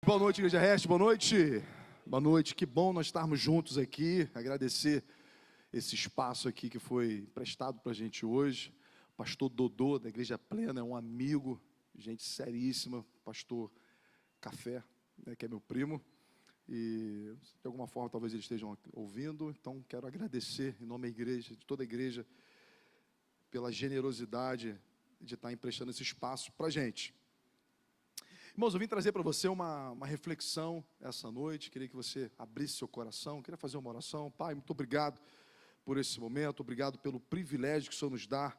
Boa noite, Igreja Reste, boa noite. Boa noite, que bom nós estarmos juntos aqui. Agradecer esse espaço aqui que foi prestado para a gente hoje. O pastor Dodô, da Igreja Plena, é um amigo, gente seríssima. Pastor Café, né, que é meu primo. E de alguma forma talvez eles estejam ouvindo. Então quero agradecer em nome da igreja, de toda a igreja, pela generosidade de estar emprestando esse espaço para a gente. Irmãos, eu vim trazer para você uma reflexão essa noite. Queria que você abrisse seu coração. Queria fazer uma oração. Pai, muito obrigado por esse momento. Obrigado pelo privilégio que o Senhor nos dá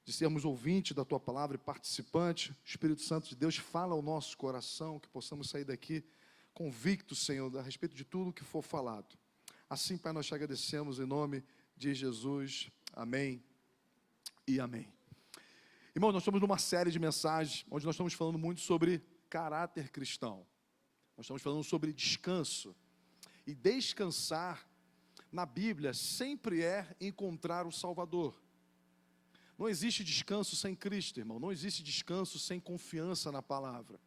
de sermos ouvintes da Tua Palavra e participante. O Espírito Santo de Deus fala ao nosso coração, que possamos sair daqui convictos, Senhor, a respeito de tudo que for falado. Assim, Pai, nós te agradecemos em nome de Jesus. Amém e amém. Irmãos, nós estamos numa série de mensagens onde nós estamos falando muito sobre caráter cristão. Nós estamos falando sobre descanso. E descansar na Bíblia sempre é encontrar o Salvador. Não existe descanso sem Cristo, irmão. Não existe descanso sem confiança na palavra.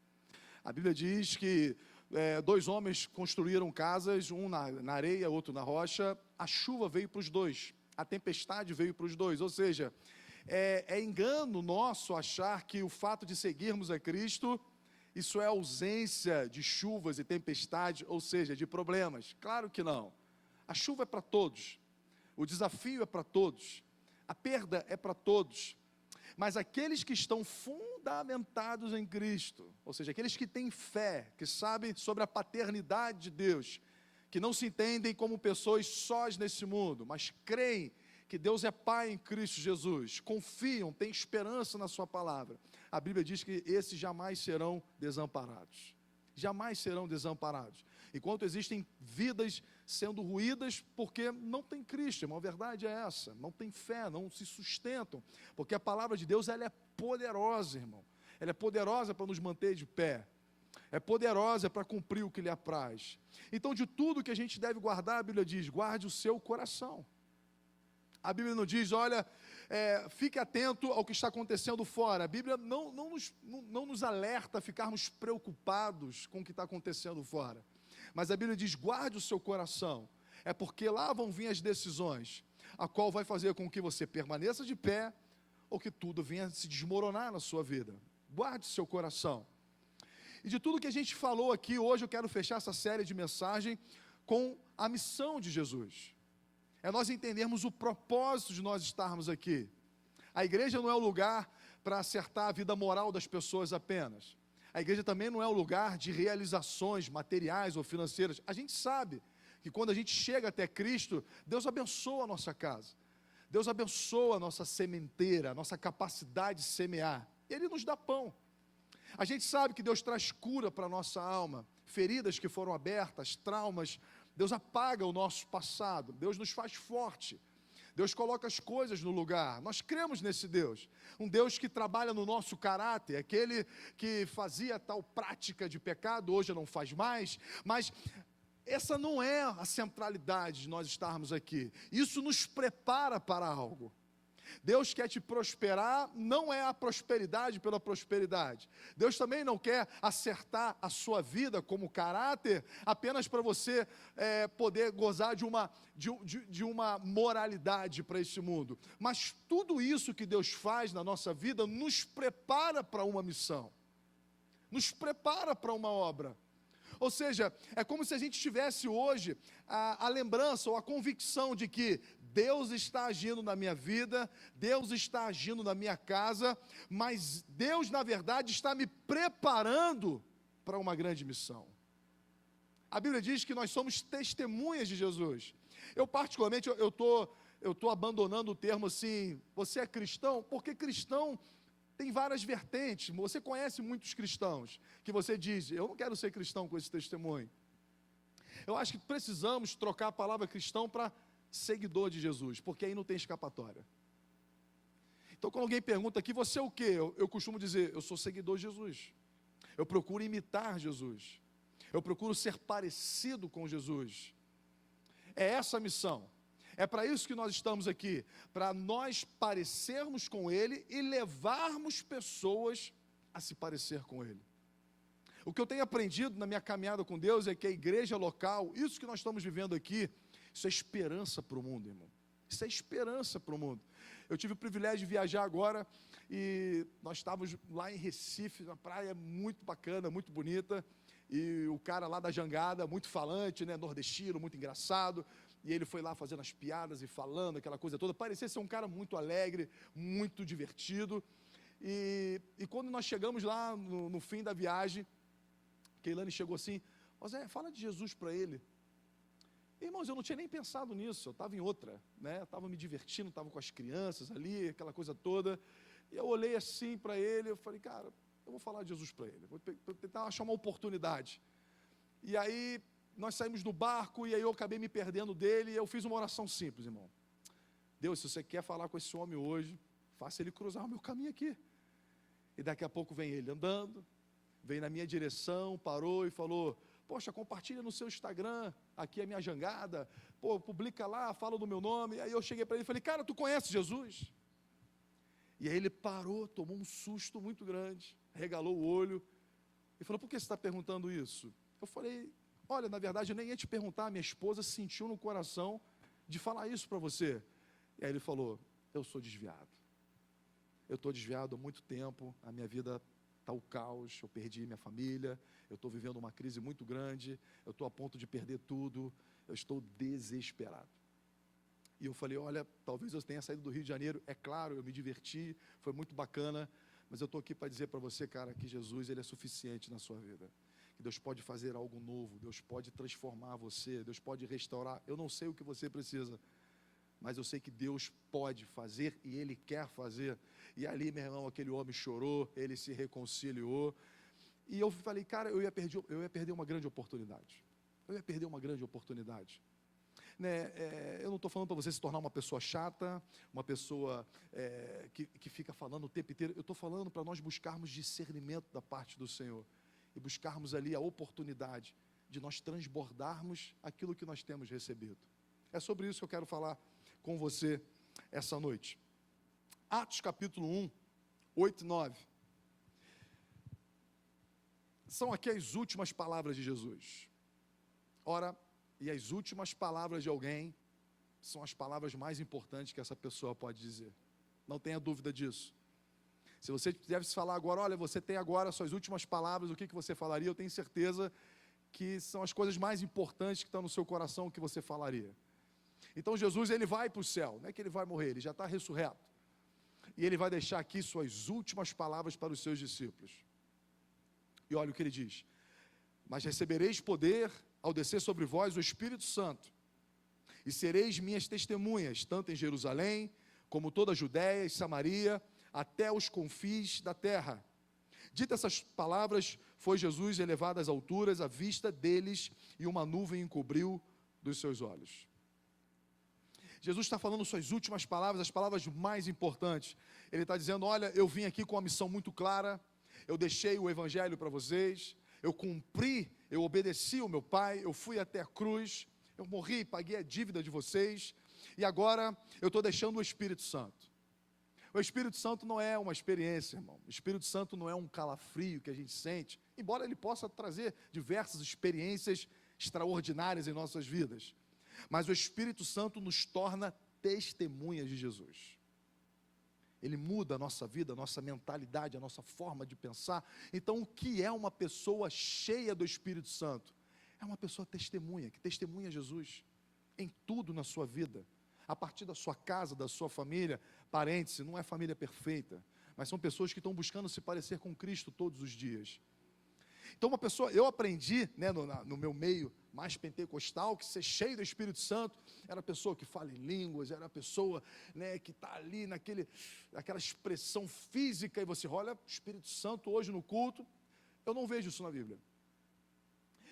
A Bíblia diz que dois homens construíram casas, um na areia, outro na rocha. A chuva veio para os dois. A tempestade veio para os dois. Ou seja, é engano nosso achar que o fato de seguirmos a Cristo, isso é ausência de chuvas e tempestades, ou seja, de problemas. Claro que não. A chuva é para todos. O desafio é para todos. A perda é para todos. Mas aqueles que estão fundamentados em Cristo, ou seja, aqueles que têm fé, que sabem sobre a paternidade de Deus, que não se entendem como pessoas sós nesse mundo, mas creem que Deus é Pai em Cristo Jesus, confiam, têm esperança na sua palavra. A Bíblia diz que esses jamais serão desamparados. Jamais serão desamparados. Enquanto existem vidas sendo ruídas porque não tem Cristo, irmão, a verdade é essa. Não tem fé, não se sustentam. Porque a palavra de Deus, ela é poderosa, irmão. Ela é poderosa para nos manter de pé. É poderosa para cumprir o que lhe apraz. Então, de tudo que a gente deve guardar, a Bíblia diz, guarde o seu coração. A Bíblia não diz, olha, fique atento ao que está acontecendo fora. A Bíblia não nos alerta a ficarmos preocupados com o que está acontecendo fora. Mas a Bíblia diz, guarde o seu coração. É porque lá vão vir as decisões, a qual vai fazer com que você permaneça de pé, ou que tudo venha se desmoronar na sua vida. Guarde o seu coração. E de tudo que a gente falou aqui, hoje eu quero fechar essa série de mensagem com a missão de Jesus. É nós entendermos o propósito de nós estarmos aqui. A igreja não é o lugar para acertar a vida moral das pessoas apenas. A igreja também não é o lugar de realizações materiais ou financeiras. A gente sabe que quando a gente chega até Cristo, Deus abençoa a nossa casa. Deus abençoa a nossa sementeira, a nossa capacidade de semear. Ele nos dá pão. A gente sabe que Deus traz cura para a nossa alma, feridas que foram abertas, traumas. Deus apaga o nosso passado, Deus nos faz forte, Deus coloca as coisas no lugar. Nós cremos nesse Deus, um Deus que trabalha no nosso caráter, aquele que fazia tal prática de pecado, hoje não faz mais, mas essa não é a centralidade de nós estarmos aqui. Isso nos prepara para algo. Deus quer te prosperar, não é a prosperidade pela prosperidade. Deus também não quer acertar a sua vida como caráter apenas para você poder gozar de uma moralidade para esse mundo. Mas tudo isso que Deus faz na nossa vida nos prepara para uma missão, nos prepara para uma obra. Ou seja, é como se a gente tivesse hoje a lembrança ou a convicção de que Deus está agindo na minha vida, Deus está agindo na minha casa, mas Deus, na verdade, está me preparando para uma grande missão. A Bíblia diz que nós somos testemunhas de Jesus. Eu particularmente, eu tô abandonando o termo assim, você é cristão? Porque cristão tem várias vertentes. Você conhece muitos cristãos que você diz, eu não quero ser cristão com esse testemunho. Eu acho que precisamos trocar a palavra cristão para seguidor de Jesus, porque aí não tem escapatória. Então, quando alguém pergunta aqui, você é o quê? Eu costumo dizer, eu sou seguidor de Jesus. Eu procuro imitar Jesus. Eu procuro ser parecido com Jesus. É essa a missão. É para isso que nós estamos aqui, para nós parecermos com Ele e levarmos pessoas a se parecer com Ele. O que eu tenho aprendido na minha caminhada com Deus é que a igreja local, isso que nós estamos vivendo aqui, isso é esperança para o mundo, irmão. Isso é esperança para o mundo. Eu tive o privilégio de viajar agora e nós estávamos lá em Recife, uma praia muito bacana, muito bonita, e o cara lá da jangada, muito falante, né, nordestino, muito engraçado, e ele foi lá fazendo as piadas e falando aquela coisa toda, parecia ser um cara muito alegre, muito divertido, e quando nós chegamos lá no fim da viagem, Keilane chegou assim, Zé, fala de Jesus para ele. Irmãos, eu não tinha nem pensado nisso, eu estava em outra, né? Estava me divertindo, estava com as crianças ali, aquela coisa toda, e eu olhei assim para ele, eu falei, cara, eu vou falar de Jesus para ele, vou tentar achar uma oportunidade. E aí, nós saímos do barco, e aí eu acabei me perdendo dele, e eu fiz uma oração simples, irmão. Deus, se você quer falar com esse homem hoje, faça ele cruzar o meu caminho aqui. E daqui a pouco vem ele andando, veio na minha direção, parou e falou, poxa, compartilha no seu Instagram, aqui é a minha jangada, pô, publica lá, fala do meu nome. Aí eu cheguei para ele e falei, cara, tu conhece Jesus? E aí ele parou, tomou um susto muito grande, regalou o olho, e falou, por que você está perguntando isso? Eu falei, olha, na verdade eu nem ia te perguntar, minha esposa sentiu no coração de falar isso para você. E aí ele falou, eu sou desviado. Eu estou desviado há muito tempo, a minha vida está o caos, eu perdi minha família, eu estou vivendo uma crise muito grande, eu estou a ponto de perder tudo, eu estou desesperado. E eu falei, olha, talvez eu tenha saído do Rio de Janeiro, é claro, eu me diverti, foi muito bacana, mas eu estou aqui para dizer para você, cara, que Jesus, ele é suficiente na sua vida. Que Deus pode fazer algo novo, Deus pode transformar você, Deus pode restaurar. Eu não sei o que você precisa, mas eu sei que Deus pode fazer e Ele quer fazer. E ali, meu irmão, aquele homem chorou, ele se reconciliou. E eu falei, cara, eu ia perder uma grande oportunidade. Eu ia perder uma grande oportunidade. Né? Eu não estou falando para você se tornar uma pessoa chata, uma pessoa que fica falando o tempo inteiro. Eu estou falando para nós buscarmos discernimento da parte do Senhor. E buscarmos ali a oportunidade de nós transbordarmos aquilo que nós temos recebido. É sobre isso que eu quero falar com você essa noite. Atos capítulo 1, 8 e 9. São aqui as últimas palavras de Jesus. Ora, e as últimas palavras de alguém são as palavras mais importantes que essa pessoa pode dizer. Não tenha dúvida disso. Se você deve falar agora, olha, você tem agora as suas últimas palavras, o que você falaria? Eu tenho certeza que são as coisas mais importantes que estão no seu coração, o que você falaria. Então Jesus, ele vai para o céu, não é que ele vai morrer, ele já está ressurreto. E ele vai deixar aqui suas últimas palavras para os seus discípulos. E olha o que ele diz: mas recebereis poder ao descer sobre vós o Espírito Santo, e sereis minhas testemunhas, tanto em Jerusalém, como toda a Judéia e Samaria, até os confins da terra. Dita essas palavras, foi Jesus elevado às alturas, à vista deles, e uma nuvem encobriu dos seus olhos. Jesus está falando suas últimas palavras, as palavras mais importantes. Ele está dizendo, olha, eu vim aqui com uma missão muito clara, eu deixei o Evangelho para vocês, eu cumpri, eu obedeci o meu Pai, eu fui até a cruz, eu morri, paguei a dívida de vocês, e agora eu estou deixando o Espírito Santo. O Espírito Santo não é uma experiência, irmão. O Espírito Santo não é um calafrio que a gente sente, embora ele possa trazer diversas experiências extraordinárias em nossas vidas. Mas o Espírito Santo nos torna testemunhas de Jesus. Ele muda a nossa vida, a nossa mentalidade, a nossa forma de pensar. Então, o que é uma pessoa cheia do Espírito Santo? É uma pessoa testemunha, que testemunha Jesus em tudo na sua vida. A partir da sua casa, da sua família, parêntese, não é família perfeita, mas são pessoas que estão buscando se parecer com Cristo todos os dias. Então uma pessoa, eu aprendi, né, no meu meio mais pentecostal, que ser cheio do Espírito Santo era a pessoa que fala em línguas, era a pessoa, né, que está ali naquela expressão física, e você olha, o Espírito Santo hoje no culto, eu não vejo isso na Bíblia.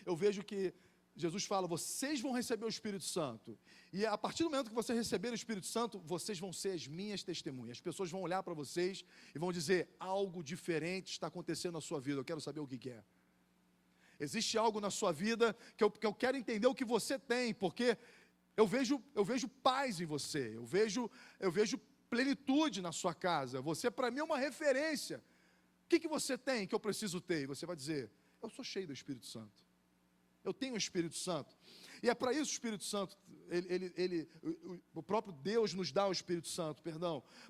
Eu vejo que Jesus fala, vocês vão receber o Espírito Santo, e a partir do momento que você receber o Espírito Santo, vocês vão ser as minhas testemunhas. As pessoas vão olhar para vocês e vão dizer, algo diferente está acontecendo na sua vida, eu quero saber o que é. Existe algo na sua vida que eu quero entender o que você tem, porque eu vejo paz em você, eu vejo plenitude na sua casa. Você para mim é uma referência. O que você tem que eu preciso ter? E você vai dizer, Eu sou cheio do Espírito Santo. Eu tenho o Espírito Santo. E é para isso o Espírito Santo, o próprio Deus nos dá o Espírito Santo,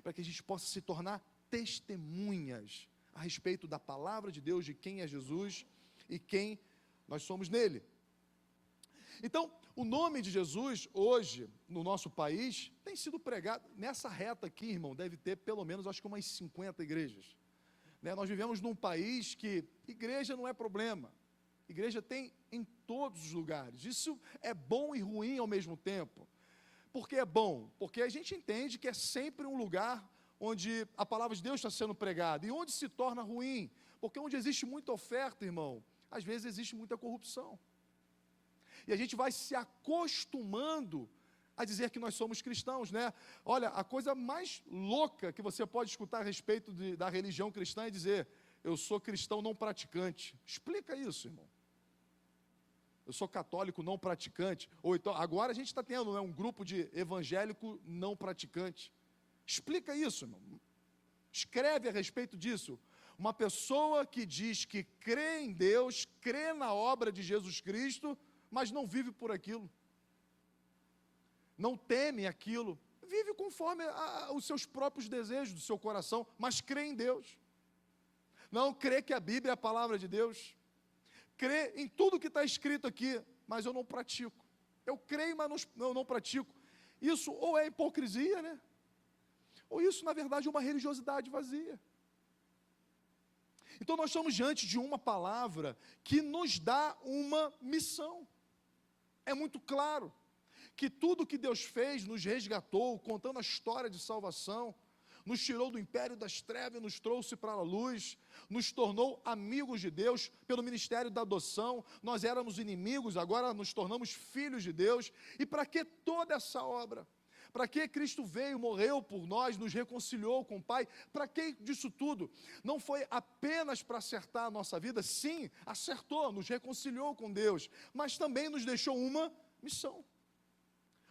para que a gente possa se tornar testemunhas a respeito da palavra de Deus, de quem é Jesus e quem nós somos nele. Então, o nome de Jesus, hoje, no nosso país, tem sido pregado, nessa reta aqui, irmão, deve ter pelo menos, acho que umas 50 igrejas. Nós vivemos num país que igreja não é problema. Igreja tem em todos os lugares. Isso é bom e ruim ao mesmo tempo. Por que é bom? Porque a gente entende que é sempre um lugar onde a palavra de Deus está sendo pregada. E onde se torna ruim? Porque onde existe muita oferta, irmão, às vezes existe muita corrupção. E a gente vai se acostumando a dizer que nós somos cristãos, né? Olha, a coisa mais louca que você pode escutar a respeito da religião cristã é dizer: eu sou cristão não praticante. Explica isso, irmão. Eu sou católico não praticante. Ou então, agora a gente está tendo, né, um grupo de evangélico não praticante. Explica isso, irmão. Escreve a respeito disso. Uma pessoa que diz que crê em Deus, crê na obra de Jesus Cristo, mas não vive por aquilo. Não teme aquilo. Vive conforme os seus próprios desejos do seu coração, mas crê em Deus. Não crê que a Bíblia é a palavra de Deus. Crê em tudo que está escrito aqui, mas eu não pratico. Eu creio, mas não pratico. Isso ou é hipocrisia, né? Ou isso, na verdade, é uma religiosidade vazia. Então, nós estamos diante de uma palavra que nos dá uma missão. É muito claro que tudo que Deus fez, nos resgatou, contando a história de salvação, nos tirou do império das trevas e nos trouxe para a luz, nos tornou amigos de Deus pelo ministério da adoção. Nós éramos inimigos, agora nos tornamos filhos de Deus. E para que toda essa obra? Para que Cristo veio, morreu por nós, nos reconciliou com o Pai? Para que disso tudo? Não foi apenas para acertar a nossa vida, sim, acertou, nos reconciliou com Deus, mas também nos deixou uma missão.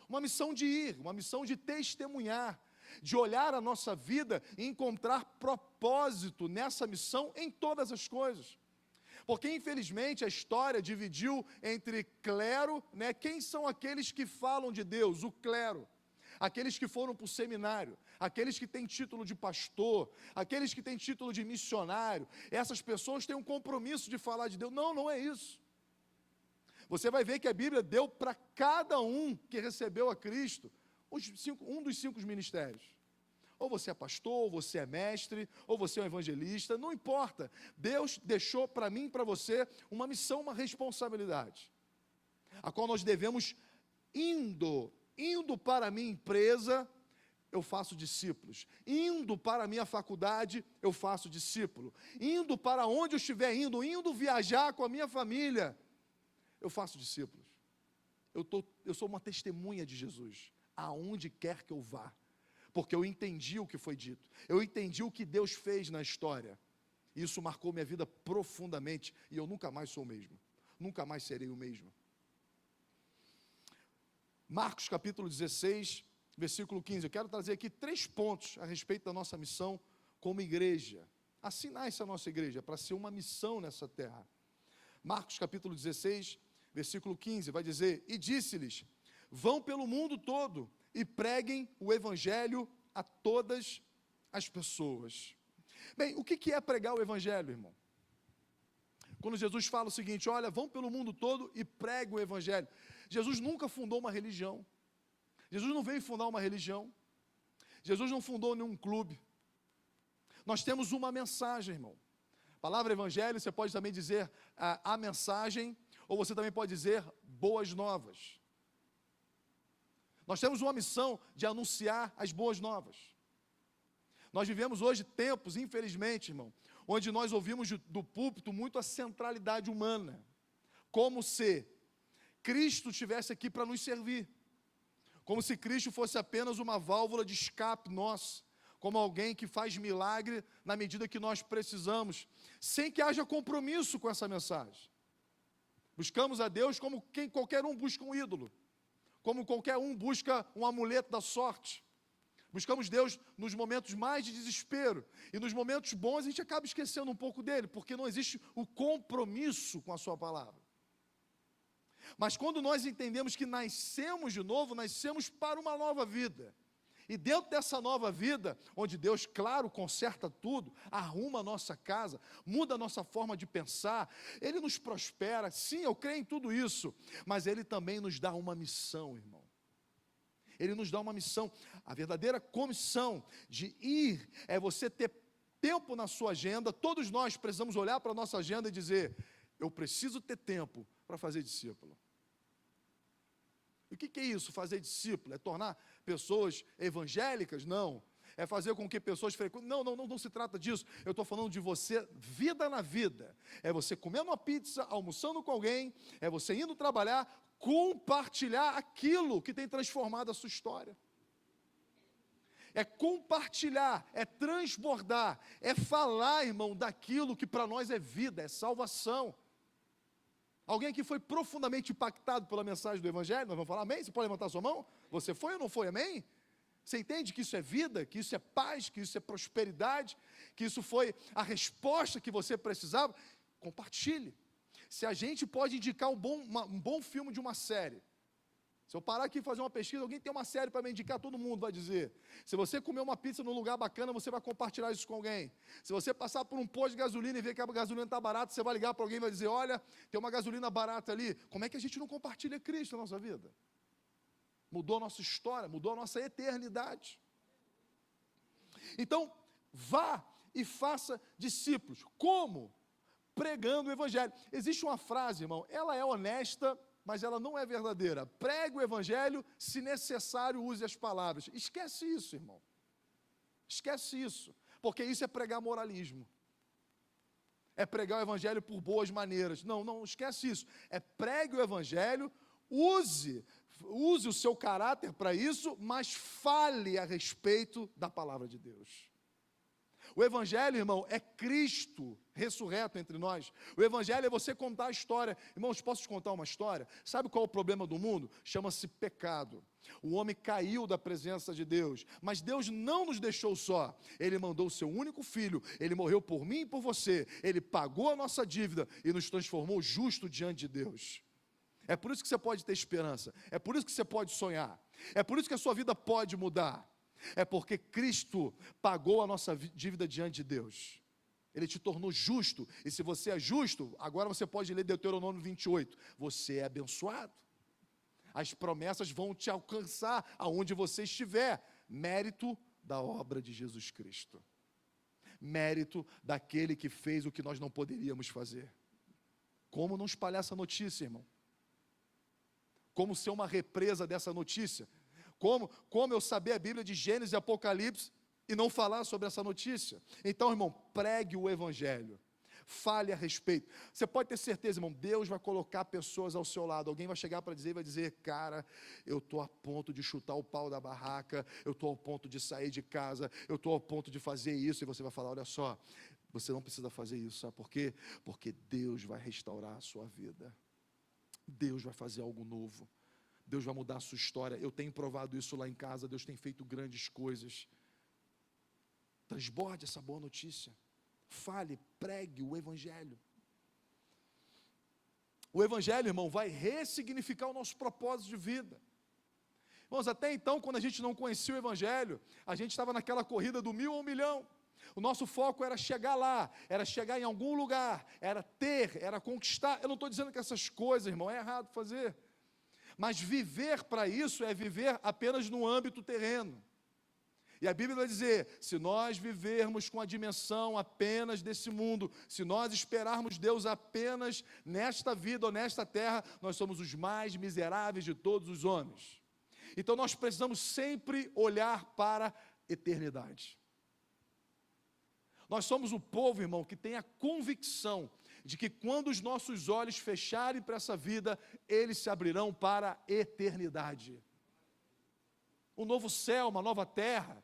Uma missão de ir, uma missão de testemunhar, de olhar a nossa vida e encontrar propósito nessa missão em todas as coisas. Porque, infelizmente, a história dividiu entre clero, né? Quem são aqueles que falam de Deus? O clero. Aqueles que foram para o seminário, aqueles que têm título de pastor, aqueles que têm título de missionário. Essas pessoas têm um compromisso de falar de Deus. Não, não é isso. Você vai ver que a Bíblia deu para cada um que recebeu a Cristo um dos 5 ministérios. Ou você é pastor, ou você é mestre, ou você é um evangelista, não importa. Deus deixou para mim e para você uma missão, uma responsabilidade, a qual nós devemos, indo para a minha empresa, eu faço discípulos. Indo para a minha faculdade, eu faço discípulo. Indo para onde eu estiver indo viajar com a minha família, eu faço discípulos. Eu sou uma testemunha de Jesus, aonde quer que eu vá, porque eu entendi o que foi dito, eu entendi o que Deus fez na história, e isso marcou minha vida profundamente, e eu nunca mais sou o mesmo, nunca mais serei o mesmo. Marcos capítulo 16, versículo 15, eu quero trazer aqui 3 pontos a respeito da nossa missão como igreja. Assim nasce a nossa igreja, para ser uma missão nessa terra. Marcos capítulo 16, versículo 15, vai dizer: e disse-lhes: vão pelo mundo todo e preguem o evangelho a todas as pessoas. Bem, o que é pregar o evangelho, irmão? Quando Jesus fala o seguinte: olha, vão pelo mundo todo e preguem o evangelho. Jesus nunca fundou uma religião. Jesus não veio fundar uma religião. Jesus não fundou nenhum clube. Nós temos uma mensagem, irmão. A palavra evangelho, você pode também dizer a mensagem, ou você também pode dizer boas novas. Nós temos uma missão de anunciar as boas novas. Nós vivemos hoje tempos, infelizmente, irmão, onde nós ouvimos do púlpito muito a centralidade humana, como se Cristo estivesse aqui para nos servir, como se Cristo fosse apenas uma válvula de escape nossa, como alguém que faz milagre na medida que nós precisamos, sem que haja compromisso com essa mensagem. Buscamos a Deus como qualquer um busca um ídolo, como qualquer um busca um amuleto da sorte, Buscamos Deus nos momentos mais de desespero. E nos momentos bons a gente acaba esquecendo um pouco dele, porque não existe o compromisso com a sua palavra. Mas quando nós entendemos que nascemos de novo, nascemos para uma nova vida. E dentro dessa nova vida, onde Deus, claro, conserta tudo, arruma a nossa casa, muda a nossa forma de pensar, Ele nos prospera, sim, eu creio em tudo isso, mas Ele também nos dá uma missão, irmão. Ele nos dá uma missão. A verdadeira comissão de ir é você ter tempo na sua agenda. Todos nós precisamos olhar para a nossa agenda e dizer: eu preciso ter tempo para fazer discípulo. E o que é isso, fazer discípulo? É tornar pessoas evangélicas? Não. É fazer com que pessoas frequentem? Não se trata disso. Eu estou falando de você, vida na vida. É você comendo uma pizza, almoçando com alguém, é você indo trabalhar, compartilhar aquilo que tem transformado a sua história. É compartilhar, é transbordar, é falar, irmão, daquilo que para nós é vida, é salvação. Alguém aqui foi profundamente impactado pela mensagem do Evangelho? Nós vamos falar amém? Você pode levantar sua mão? Você foi ou não foi, amém? Você entende que isso é vida, que isso é paz, que isso é prosperidade, que isso foi a resposta que você precisava? Compartilhe. Se a gente pode indicar um bom filme de uma série, se eu parar aqui e fazer uma pesquisa, alguém tem uma série para me indicar, todo mundo vai dizer. Se você comer uma pizza num lugar bacana, você vai compartilhar isso com alguém. Se você passar por um posto de gasolina e ver que a gasolina está barata, você vai ligar para alguém e vai dizer: olha, tem uma gasolina barata ali. Como é que a gente não compartilha Cristo na nossa vida? Mudou a nossa história, mudou a nossa eternidade. Então, vá e faça discípulos. Como? Pregando o Evangelho. Existe uma frase, irmão, ela é honesta, mas ela não é verdadeira. Pregue o Evangelho, se necessário, use as palavras. Esquece isso, irmão. Esquece isso, porque isso é pregar moralismo. É pregar o Evangelho por boas maneiras. Não, esquece isso. É pregue o Evangelho, use o seu caráter para isso, mas fale a respeito da palavra de Deus. O Evangelho, irmão, é Cristo ressurreto entre nós. O Evangelho é você contar a história. Irmãos, posso te contar uma história? Sabe qual é o problema do mundo? Chama-se pecado. O homem caiu da presença de Deus, mas Deus não nos deixou só. Ele mandou o seu único filho, ele morreu por mim e por você. Ele pagou a nossa dívida e nos transformou justo diante de Deus. É por isso que você pode ter esperança. É por isso que você pode sonhar. É por isso que a sua vida pode mudar. É porque Cristo pagou a nossa dívida diante de Deus. Ele te tornou justo. E se você é justo, agora você pode ler Deuteronômio 28. Você é abençoado. As promessas vão te alcançar aonde você estiver. Mérito da obra de Jesus Cristo. Mérito daquele que fez o que nós não poderíamos fazer. Como não espalhar essa notícia, irmão? Como ser uma represa dessa notícia? Como eu saber a Bíblia de Gênesis e Apocalipse e não falar sobre essa notícia? Então, irmão, pregue o Evangelho. Fale a respeito. Você pode ter certeza, irmão, Deus vai colocar pessoas ao seu lado. Alguém vai chegar para dizer e vai dizer: cara, eu estou a ponto de chutar o pau da barraca, eu estou ao ponto de sair de casa, eu estou ao ponto de fazer isso. E você vai falar: olha só, você não precisa fazer isso. Sabe por quê? Porque Deus vai restaurar a sua vida. Deus vai fazer algo novo. Deus vai mudar a sua história. Eu tenho provado isso lá em casa. Deus tem feito grandes coisas. Transborde essa boa notícia. Fale, pregue o Evangelho. O Evangelho, irmão, vai ressignificar o nosso propósito de vida. Irmãos, até então, quando a gente não conhecia o Evangelho, a gente estava naquela corrida do 1000 ao 1.000.000. O nosso foco era chegar lá, era chegar em algum lugar, era ter, era conquistar. Eu não estou dizendo que essas coisas, irmão, é errado fazer. Mas viver para isso é viver apenas no âmbito terreno. E a Bíblia vai dizer: se nós vivermos com a dimensão apenas desse mundo, se nós esperarmos Deus apenas nesta vida ou nesta terra, nós somos os mais miseráveis de todos os homens. Então nós precisamos sempre olhar para a eternidade. Nós somos o povo, irmão, que tem a convicção de que quando os nossos olhos fecharem para essa vida, eles se abrirão para a eternidade. Um novo céu, uma nova terra,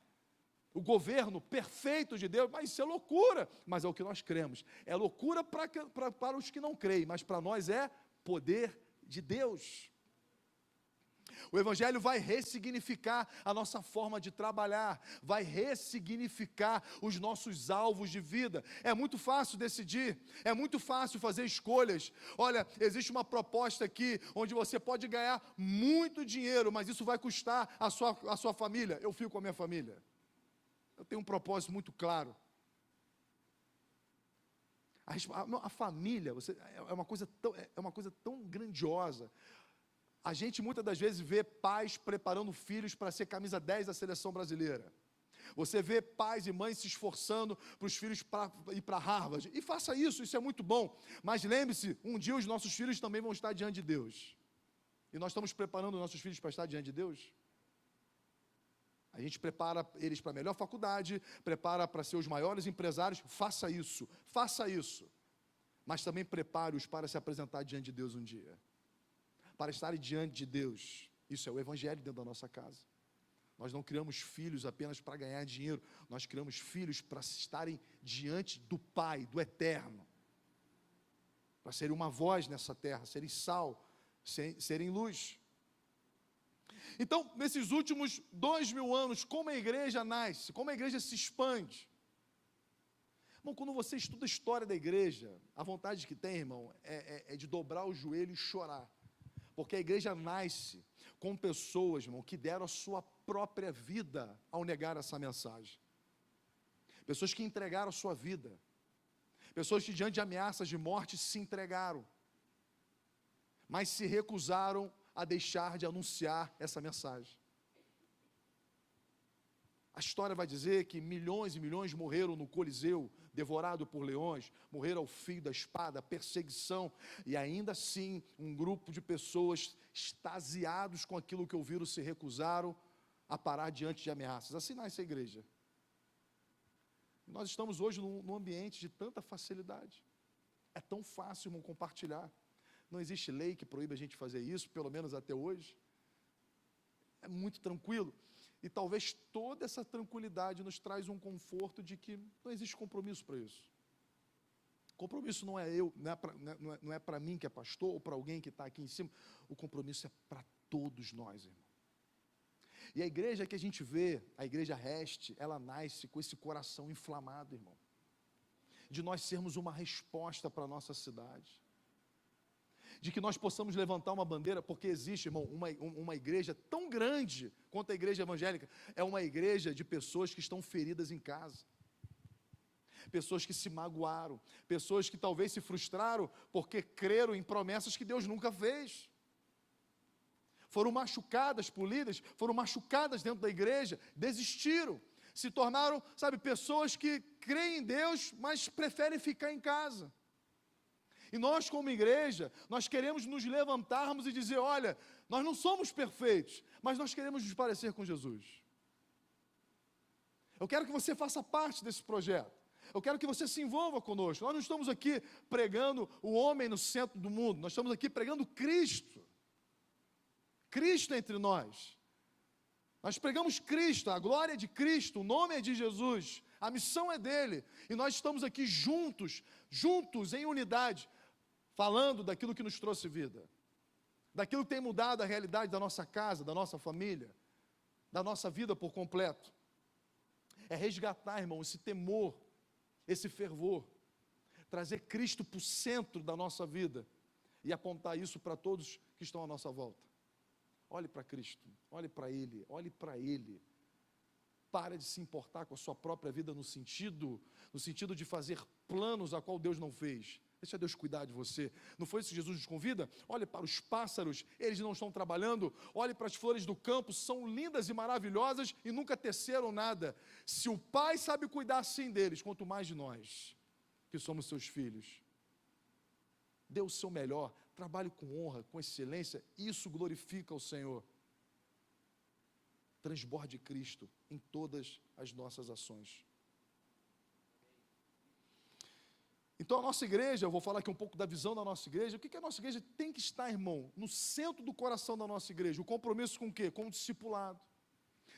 o governo perfeito de Deus. Mas isso é loucura, mas é o que nós cremos. É loucura para os que não creem, mas para nós é poder de Deus. O Evangelho vai ressignificar a nossa forma de trabalhar, vai ressignificar os nossos alvos de vida. É muito fácil decidir, é muito fácil fazer escolhas. Olha, existe uma proposta aqui, onde você pode ganhar muito dinheiro, mas isso vai custar a sua família. Eu fico com a minha família. Eu tenho um propósito muito claro. A família é uma coisa tão grandiosa. A gente muitas das vezes vê pais preparando filhos para ser camisa 10 da seleção brasileira. Você vê pais e mães se esforçando para os filhos ir para Harvard. E faça isso, isso é muito bom. Mas lembre-se, um dia os nossos filhos também vão estar diante de Deus. E nós estamos preparando os nossos filhos para estar diante de Deus? A gente prepara eles para a melhor faculdade, prepara para ser os maiores empresários. Faça isso, faça isso. Mas também prepare-os para se apresentar diante de Deus um dia. Para estarem diante de Deus. Isso é o Evangelho dentro da nossa casa. Nós não criamos filhos apenas para ganhar dinheiro. Nós criamos filhos para estarem diante do Pai, do Eterno. Para serem uma voz nessa terra, serem sal, serem luz. Então, nesses últimos 2000 anos, como a igreja nasce, como a igreja se expande. Irmão, quando você estuda a história da igreja, a vontade que tem, irmão, é de dobrar o joelho e chorar. Porque a igreja nasce com pessoas, irmão, que deram a sua própria vida ao negar essa mensagem. Pessoas que entregaram a sua vida. Pessoas que diante de ameaças de morte se entregaram. Mas se recusaram a deixar de anunciar essa mensagem. A história vai dizer que milhões e milhões morreram no Coliseu, devorado por leões, morreram ao fio da espada, perseguição, e ainda assim, um grupo de pessoas extasiados com aquilo que ouviram se recusaram a parar diante de ameaças. Assim nasce a igreja. Nós estamos hoje num ambiente de tanta facilidade. É tão fácil, irmão, compartilhar. Não existe lei que proíba a gente fazer isso, pelo menos até hoje. É muito tranquilo. E talvez toda essa tranquilidade nos traz um conforto de que não existe compromisso para isso. Compromisso não é não é para mim que é pastor, ou para alguém que está aqui em cima. O compromisso é para todos nós, irmão. E a igreja que a gente vê, a igreja Reste, ela nasce com esse coração inflamado, irmão. De nós sermos uma resposta para a nossa cidade. De que nós possamos levantar uma bandeira, porque existe, irmão, uma igreja tão grande quanto a igreja evangélica, é uma igreja de pessoas que estão feridas em casa, pessoas que se magoaram, pessoas que talvez se frustraram porque creram em promessas que Deus nunca fez, foram machucadas por líderes, foram machucadas dentro da igreja, desistiram, se tornaram, pessoas que creem em Deus, mas preferem ficar em casa. E nós, como igreja, nós queremos nos levantarmos e dizer, olha, nós não somos perfeitos, mas nós queremos nos parecer com Jesus. Eu quero que você faça parte desse projeto. Eu quero que você se envolva conosco. Nós não estamos aqui pregando o homem no centro do mundo, nós estamos aqui pregando Cristo. Cristo entre nós. Nós pregamos Cristo, a glória é de Cristo, o nome é de Jesus, a missão é dele. E nós estamos aqui juntos em unidade, falando daquilo que nos trouxe vida, daquilo que tem mudado a realidade da nossa casa, da nossa família, da nossa vida por completo. É resgatar, irmão, esse temor, esse fervor, trazer Cristo para o centro da nossa vida e apontar isso para todos que estão à nossa volta. Olhe para Cristo, olhe para Ele, olhe para Ele. Pare de se importar com a sua própria vida no sentido de fazer planos a qual Deus não fez. Deixa Deus cuidar de você. Não foi isso que Jesus nos convida? Olhe para os pássaros, eles não estão trabalhando. Olhe para as flores do campo, são lindas e maravilhosas e nunca teceram nada. Se o Pai sabe cuidar assim deles, quanto mais de nós, que somos seus filhos. Dê o seu melhor, trabalhe com honra, com excelência, isso glorifica o Senhor. Transborde Cristo em todas as nossas ações. Então a nossa igreja, eu vou falar aqui um pouco da visão da nossa igreja. O que a nossa igreja tem que estar, irmão? No centro do coração da nossa igreja. O compromisso com o quê? Com o discipulado.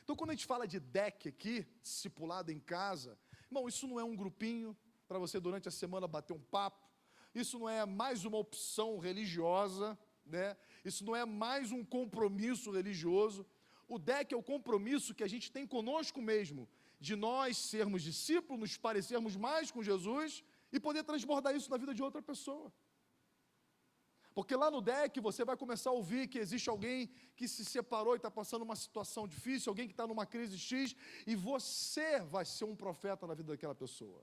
Então quando a gente fala de DEC aqui, discipulado em casa, irmão, isso não é um grupinho para você durante a semana bater um papo. Isso não é mais uma opção religiosa. né? Isso não é mais um compromisso religioso. O DEC é o compromisso que a gente tem conosco mesmo, de nós sermos discípulos, nos parecermos mais com Jesus e poder transbordar isso na vida de outra pessoa. Porque lá no DEC você vai começar a ouvir que existe alguém que se separou e está passando uma situação difícil, alguém que está numa crise X, e você vai ser um profeta na vida daquela pessoa.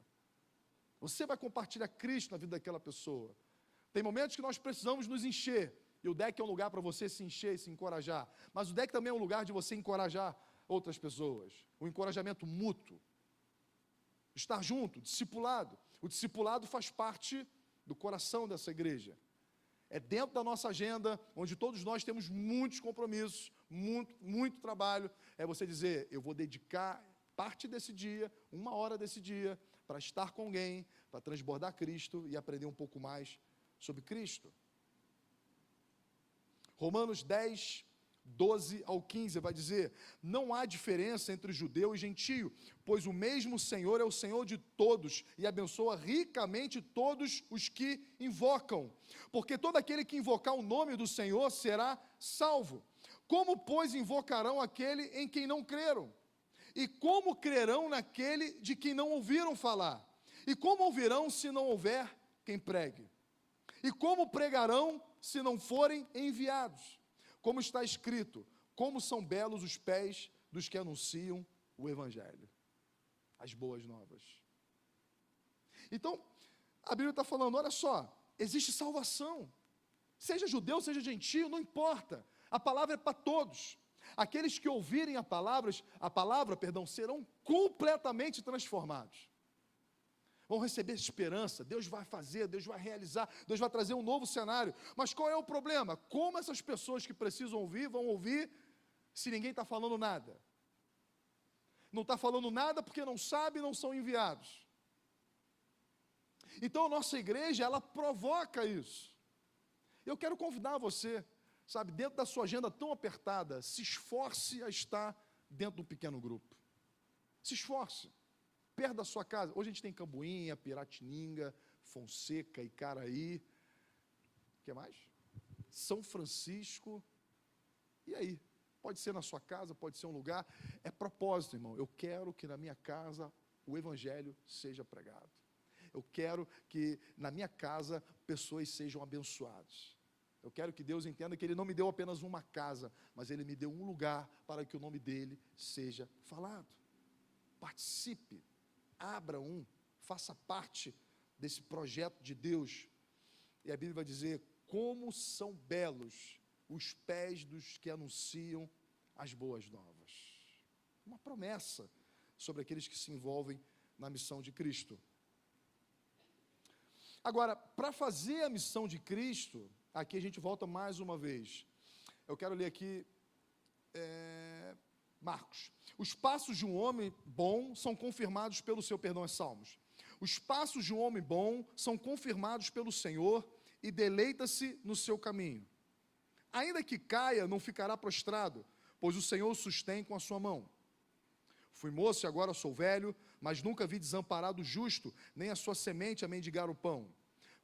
Você vai compartilhar Cristo na vida daquela pessoa. Tem momentos que nós precisamos nos encher, e o DEC é um lugar para você se encher e se encorajar, mas o DEC também é um lugar de você encorajar outras pessoas, o encorajamento mútuo, estar junto, discipulado. O discipulado faz parte do coração dessa igreja. É dentro da nossa agenda, onde todos nós temos muitos compromissos, muito trabalho. É você dizer, eu vou dedicar parte desse dia, 1 hora desse dia, para estar com alguém, para transbordar Cristo e aprender um pouco mais sobre Cristo. Romanos 10, 12 ao 15 vai dizer, não há diferença entre judeu e gentio, pois o mesmo Senhor é o Senhor de todos e abençoa ricamente todos os que invocam, porque todo aquele que invocar o nome do Senhor será salvo. Como, pois, invocarão aquele em quem não creram? E como crerão naquele de quem não ouviram falar? E como ouvirão se não houver quem pregue? E como pregarão se não forem enviados? Como está escrito, como são belos os pés dos que anunciam o Evangelho, as boas novas. Então, a Bíblia está falando, olha só, existe salvação, seja judeu, seja gentio, não importa, a palavra é para todos. Aqueles que ouvirem a palavra, serão completamente transformados. Vão receber esperança, Deus vai fazer, Deus vai realizar, Deus vai trazer um novo cenário. Mas qual é o problema? Como essas pessoas que precisam ouvir, vão ouvir se ninguém está falando nada? Não está falando nada porque não sabe e não são enviados. Então a nossa igreja, ela provoca isso. Eu quero convidar você, sabe, dentro da sua agenda tão apertada, se esforce a estar dentro de um pequeno grupo. Se esforce. Perto da sua casa, hoje a gente tem Cambuinha, Piratininga, Fonseca, Icaraí, o que mais? São Francisco, e aí? Pode ser na sua casa, pode ser um lugar, é propósito, irmão, eu quero que na minha casa o Evangelho seja pregado, eu quero que na minha casa pessoas sejam abençoadas, eu quero que Deus entenda que Ele não me deu apenas uma casa, mas Ele me deu um lugar para que o nome dEle seja falado. Participe. Abra faça parte desse projeto de Deus. E a Bíblia vai dizer, como são belos os pés dos que anunciam as boas novas. Uma promessa sobre aqueles que se envolvem na missão de Cristo. Agora, para fazer a missão de Cristo, aqui a gente volta mais uma vez. Eu quero ler aqui Marcos. Os passos de um homem bom são confirmados pelo seu, Salmos. Os passos de um homem bom são confirmados pelo Senhor e deleita-se no seu caminho. Ainda que caia, não ficará prostrado, pois o Senhor o sustém com a sua mão. Fui moço e agora sou velho, mas nunca vi desamparado o justo, nem a sua semente a mendigar o pão.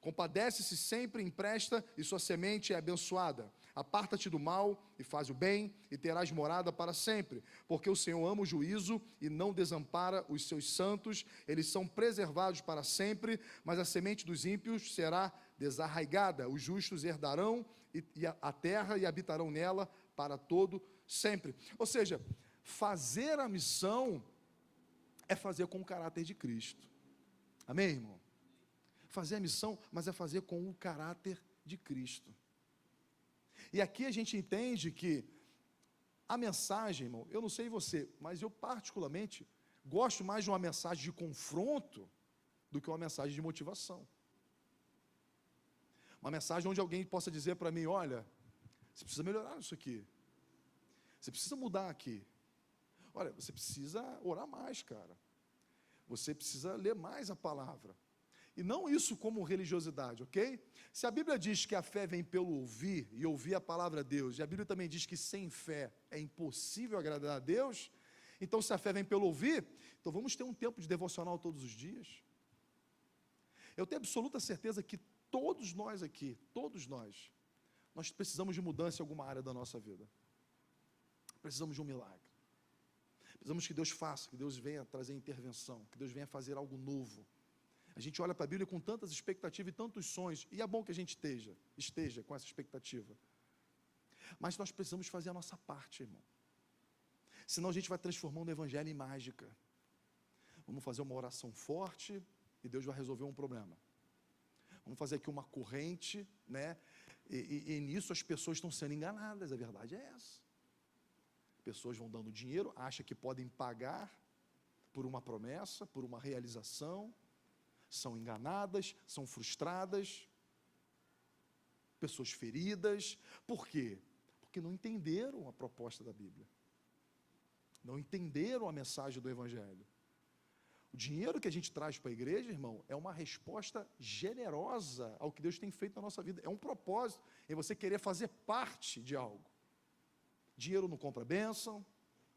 Compadece-se sempre, empresta, e sua semente é abençoada. Aparta-te do mal e faz o bem, e terás morada para sempre, porque o Senhor ama o juízo e não desampara os seus santos, eles são preservados para sempre, mas a semente dos ímpios será desarraigada, os justos herdarão a terra e habitarão nela para todo sempre. Ou seja, fazer a missão é fazer com o caráter de Cristo. Amém, irmão? Fazer a missão, mas é fazer com o caráter de Cristo. E aqui a gente entende que a mensagem, irmão, eu não sei você, mas eu particularmente gosto mais de uma mensagem de confronto do que uma mensagem de motivação. Uma mensagem onde alguém possa dizer para mim, olha, você precisa melhorar isso aqui. Você precisa mudar aqui. Olha, você precisa orar mais, cara. Você precisa ler mais a palavra. E não isso como religiosidade, ok? Se a Bíblia diz que a fé vem pelo ouvir, e ouvir a palavra de Deus, e a Bíblia também diz que sem fé é impossível agradar a Deus, então se a fé vem pelo ouvir, então vamos ter um tempo de devocional todos os dias. Eu tenho absoluta certeza que todos nós aqui, todos nós, Nós precisamos de mudança em alguma área da nossa vida. Precisamos de um milagre. Precisamos que Deus faça, que Deus venha trazer intervenção, que Deus venha fazer algo novo. A gente olha para a Bíblia com tantas expectativas e tantos sonhos, e é bom que a gente esteja com essa expectativa. Mas nós precisamos fazer a nossa parte, irmão. Senão a gente vai transformando o evangelho em mágica. Vamos fazer uma oração forte e Deus vai resolver um problema. Vamos fazer aqui uma corrente, né? E nisso as pessoas estão sendo enganadas, a verdade é essa. Pessoas vão dando dinheiro, acham que podem pagar por uma promessa, por uma realização, são enganadas, são frustradas, pessoas feridas. Por quê? Porque não entenderam a proposta da Bíblia, não entenderam a mensagem do Evangelho. O dinheiro que a gente traz para a igreja, irmão, é uma resposta generosa ao que Deus tem feito na nossa vida, é um propósito, em você querer fazer parte de algo. Dinheiro não compra bênção,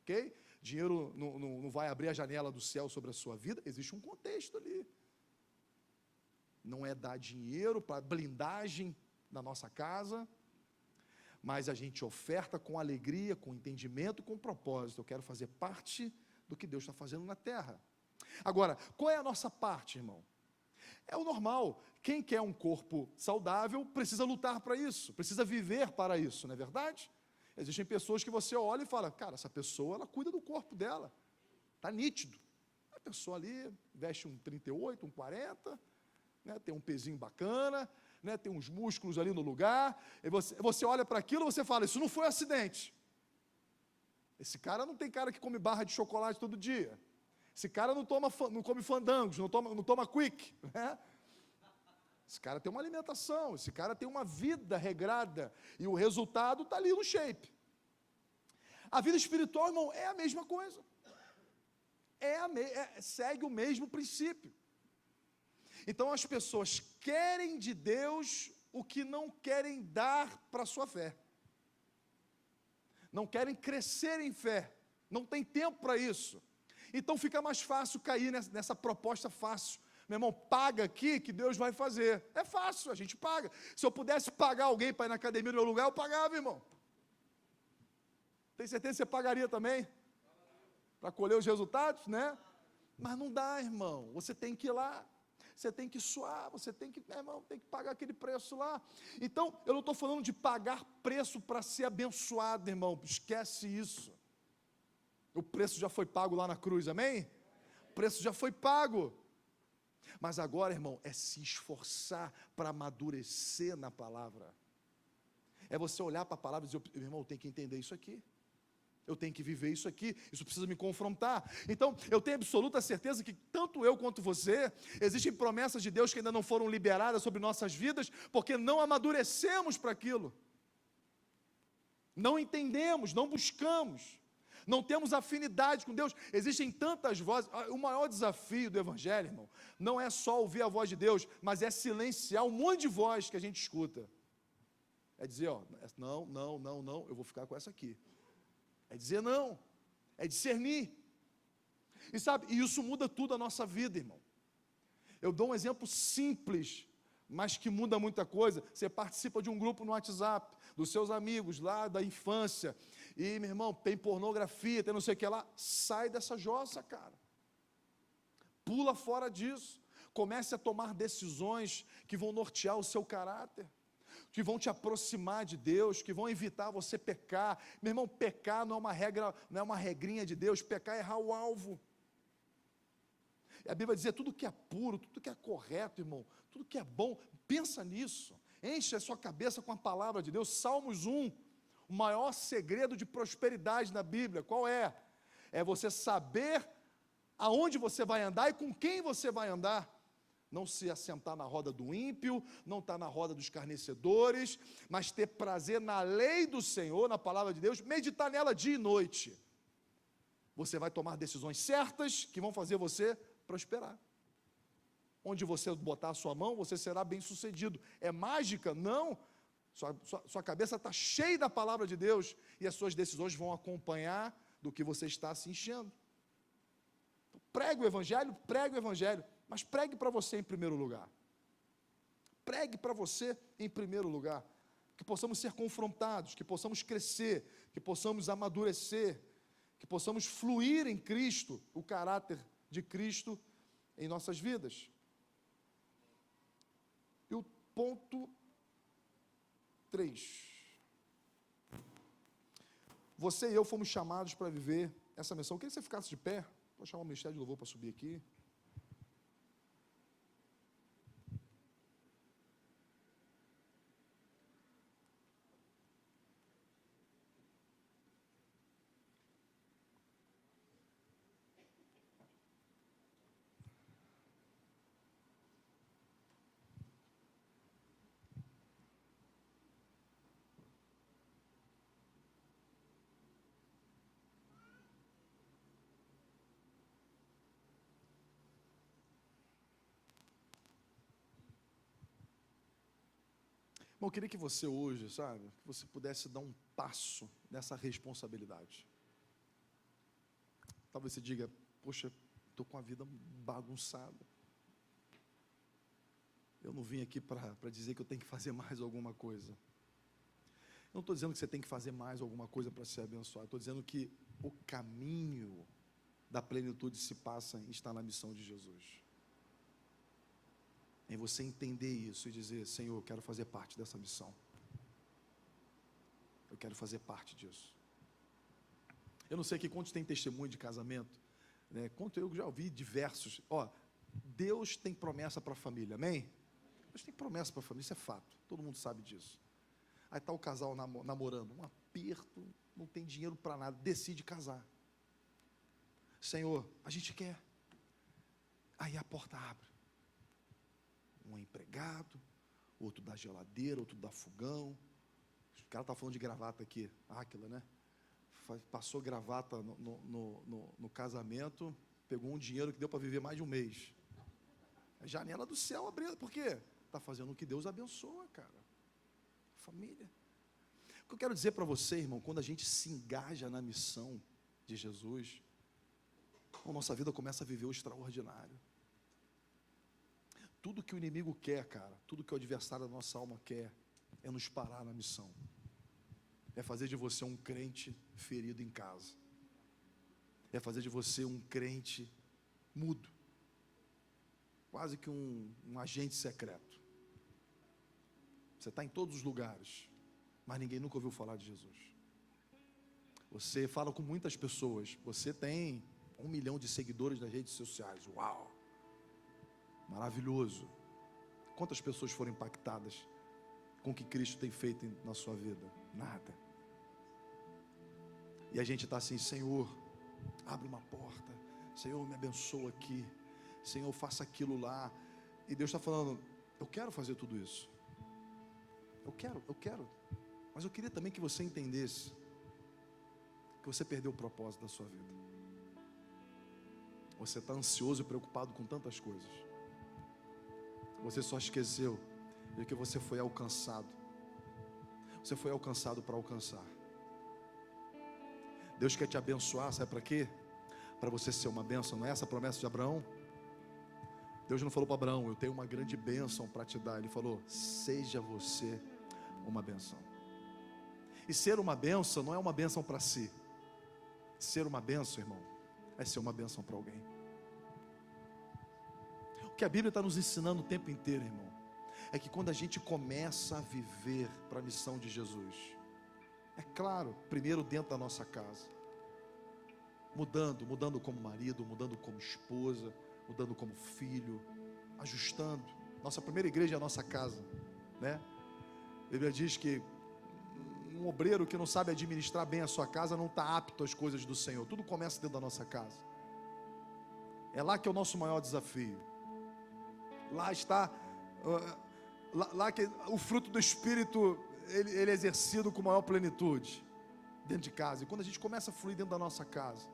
ok? Dinheiro não vai abrir a janela do céu sobre a sua vida, existe um contexto ali. Não é dar dinheiro para blindagem na nossa casa, mas a gente oferta com alegria, com entendimento, com propósito. Eu quero fazer parte do que Deus está fazendo na terra. Agora, qual é a nossa parte, irmão? É o normal. Quem quer um corpo saudável precisa lutar para isso, precisa viver para isso, não é verdade? Existem pessoas que você olha e fala, cara, essa pessoa, ela cuida do corpo dela, está nítido. A pessoa ali veste um 38, um 40, né, tem um pezinho bacana, né, tem uns músculos ali no lugar, e você olha para aquilo e você fala, isso não foi um acidente. Esse cara não tem cara que come barra de chocolate todo dia. Esse cara não come fandangos, não toma quick, né? Esse cara tem uma alimentação, esse cara tem uma vida regrada, e o resultado está ali no shape. A vida espiritual, irmão, é a mesma coisa. Segue o mesmo princípio. Então as pessoas querem de Deus o que não querem dar para a sua fé. Não querem crescer em fé, não tem tempo para isso. Então fica mais fácil cair nessa proposta fácil. Meu irmão, paga aqui que Deus vai fazer. É fácil, a gente paga. Se eu pudesse pagar alguém para ir na academia no meu lugar, eu pagava, irmão. Tem certeza que você pagaria também? Para colher os resultados, né? Mas não dá, irmão. Você tem que ir lá. Você tem que suar, você tem que, irmão, tem que pagar aquele preço lá. Então, eu não estou falando de pagar preço para ser abençoado, irmão. Esquece isso. O preço já foi pago lá na cruz, amém? O preço já foi pago. Mas agora, irmão, é se esforçar para amadurecer na palavra. É você olhar para a palavra e dizer, irmão, eu tenho que entender isso aqui. Eu tenho que viver isso aqui, isso precisa me confrontar. Então, eu tenho absoluta certeza que tanto eu quanto você, existem promessas de Deus que ainda não foram liberadas sobre nossas vidas, porque não amadurecemos para aquilo. Não entendemos, não buscamos. Não temos afinidade com Deus. Existem tantas vozes. O maior desafio do Evangelho, irmão, não é só ouvir a voz de Deus, mas é silenciar um monte de voz que a gente escuta. É dizer, ó, não, eu vou ficar com essa aqui. É dizer não, é discernir. E sabe, e isso muda tudo a nossa vida, irmão. Eu dou um exemplo simples, mas que muda muita coisa. Você participa de um grupo no WhatsApp, dos seus amigos lá da infância, e, meu irmão, tem pornografia, tem não sei o que lá, sai dessa jossa, cara. Pula fora disso. Comece a tomar decisões que vão nortear o seu caráter, que vão te aproximar de Deus, que vão evitar você pecar. Meu irmão, pecar não é uma regra, não é uma regrinha de Deus, pecar é errar o alvo. E a Bíblia vai dizer, tudo que é puro, tudo que é correto, irmão, tudo que é bom, pensa nisso, enche a sua cabeça com a palavra de Deus. Salmos 1, o maior segredo de prosperidade na Bíblia, qual é? É você saber aonde você vai andar e com quem você vai andar. Não se assentar na roda do ímpio, não estar na roda dos escarnecedores, mas ter prazer na lei do Senhor, na palavra de Deus, meditar nela dia e noite. Você vai tomar decisões certas que vão fazer você prosperar. Onde você botar a sua mão, você será bem sucedido. É mágica? Não. Sua cabeça está cheia da palavra de Deus e as suas decisões vão acompanhar do que você está se enchendo. Então, pregue o Evangelho, mas pregue para você em primeiro lugar. Pregue para você em primeiro lugar. que possamos ser confrontados, que possamos crescer, que possamos amadurecer, que possamos fluir em Cristo, o caráter de Cristo em nossas vidas. E o ponto 3. Você e eu fomos chamados para viver essa missão. Eu queria que você ficasse de pé. Vou chamar o Ministério de Louvor para subir aqui. Bom, eu queria que você hoje, sabe, que você pudesse dar um passo nessa responsabilidade. Talvez você diga, poxa, estou com a vida bagunçada. Eu não vim aqui para dizer que eu tenho que fazer mais alguma coisa. Eu não estou dizendo que você tem que fazer mais alguma coisa para ser abençoado. Estou dizendo que o caminho da plenitude se passa em estar na missão de Jesus. Em você entender isso e dizer, Senhor, eu quero fazer parte dessa missão. Eu quero fazer parte disso. Eu não sei aqui quantos tem testemunho de casamento, né? Quanto eu já ouvi diversos. Deus tem promessa para a família, amém? Deus tem promessa para a família, isso é fato, todo mundo sabe disso. Aí está o casal namorando, um aperto, não tem dinheiro para nada, decide casar. Senhor, a gente quer. Aí a porta abre. Um é empregado, outro da geladeira, outro da fogão. O cara está falando de gravata aqui, Áquila, né? Passou gravata no casamento, pegou um dinheiro que deu para viver mais de um mês. A janela do céu abrindo, por quê? Está fazendo o que Deus abençoa, cara. Família. O que eu quero dizer para você, irmão, quando a gente se engaja na missão de Jesus, a nossa vida começa a viver o extraordinário. Tudo que o inimigo quer, cara, tudo que o adversário da nossa alma quer, é nos parar na missão. É fazer de você um crente ferido em casa. É fazer de você um crente mudo. Quase que um agente secreto. Você está em todos os lugares, mas ninguém nunca ouviu falar de Jesus. Você fala com muitas pessoas. Você tem 1 milhão de seguidores nas redes sociais. Uau! Maravilhoso. Quantas pessoas foram impactadas com o que Cristo tem feito na sua vida? Nada. E a gente está assim, Senhor, abre uma porta, Senhor, me abençoa aqui, Senhor, faça aquilo lá. E Deus está falando, eu quero fazer tudo isso. Eu quero. Mas eu queria também que você entendesse que você perdeu o propósito da sua vida. Você está ansioso e preocupado com tantas coisas. Você só esqueceu de que você foi alcançado. Você foi alcançado para alcançar. Deus quer te abençoar, sabe para quê? Para você ser uma bênção. Não é essa a promessa de Abraão? Deus não falou para Abraão, eu tenho uma grande bênção para te dar. Ele falou, seja você uma bênção. E ser uma bênção não é uma bênção para si. Ser uma bênção, irmão, é ser uma bênção para alguém. O que a Bíblia está nos ensinando o tempo inteiro, irmão, é que quando a gente começa a viver para a missão de Jesus, é claro, primeiro dentro da nossa casa, mudando como marido, mudando como esposa, mudando como filho, ajustando. Nossa primeira igreja é a nossa casa, né? A Bíblia diz que um obreiro que não sabe administrar bem a sua casa não está apto às coisas do Senhor. Tudo começa dentro da nossa casa. É lá que é o nosso maior desafio. Lá está, lá que o fruto do Espírito, ele é exercido com maior plenitude, dentro de casa. E quando a gente começa a fluir dentro da nossa casa,